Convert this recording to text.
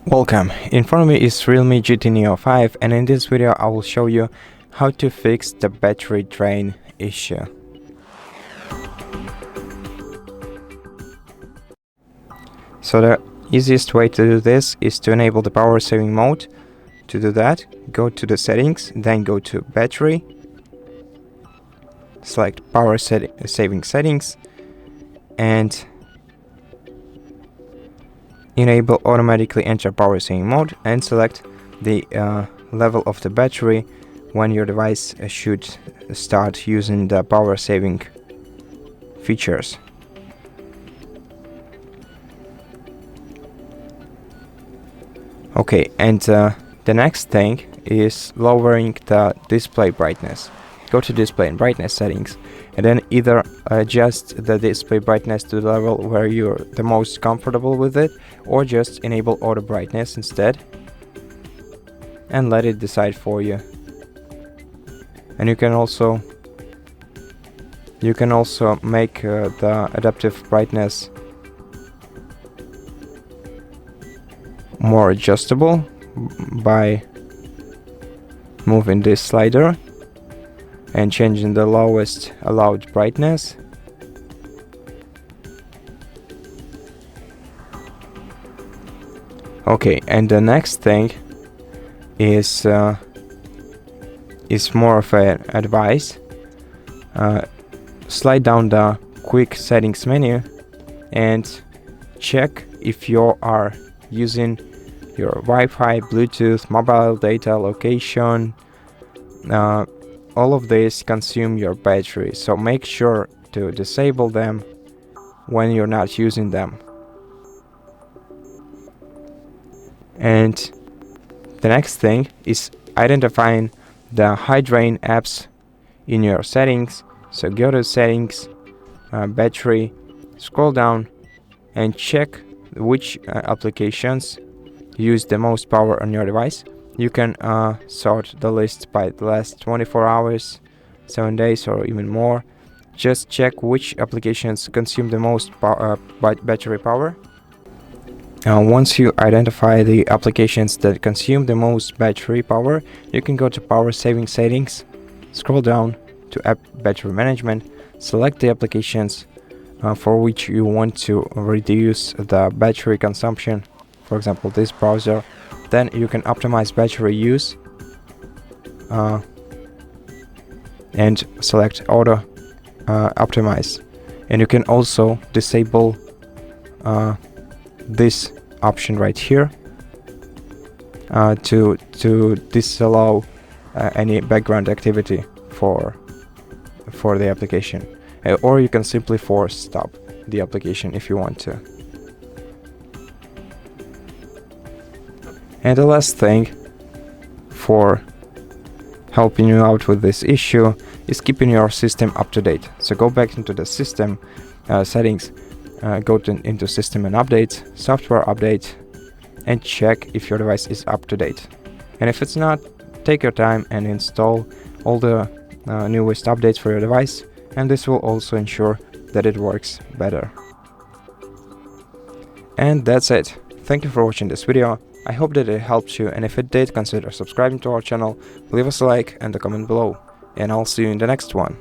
Welcome, in front of me is REALME GT Neo 5, and in this video I will show you how to fix the battery drain issue. So the easiest way to do this is to enable the power saving mode. To do that, go to the settings, then go to battery, select power saving settings, and enable automatically enter power saving mode, and select the level of the battery when your device should start using the power saving features. Okay, and the next thing is lowering the display brightness. Go to display and brightness settings, and then either adjust the display brightness to the level where you're the most comfortable with it, or just enable auto brightness instead and let it decide for you. And you can also make the adaptive brightness more adjustable by moving this slider and changing the lowest allowed brightness. Okay, and the next thing is more of an advice. Slide down the quick settings menu and check if you are using your Wi-Fi, Bluetooth, mobile data, location. All of these consume your battery, so make sure to disable them when you're not using them. And the next thing is identifying the high drain apps in your settings. So go to settings, battery, scroll down and check which applications use the most power on your device. You can sort the list by the last 24 hours, 7 days or even more. Just check which applications consume the most battery power. Once you identify the applications that consume the most battery power, you can go to power saving settings, scroll down to app battery management, select the applications for which you want to reduce the battery consumption, for example this browser. Then you can optimize battery use and select auto optimize, and you can also disable this option right here to disallow any background activity for the application, or you can simply force stop the application if you want to. And the last thing for helping you out with this issue is keeping your system up to date. So go back into the system settings, go into system and updates, software update, and check if your device is up to date. And if it's not, take your time and install all the newest updates for your device, and this will also ensure that it works better. And that's it. Thank you for watching this video. I hope that it helped you, and if it did, consider subscribing to our channel, leave us a like and a comment below, and I'll see you in the next one.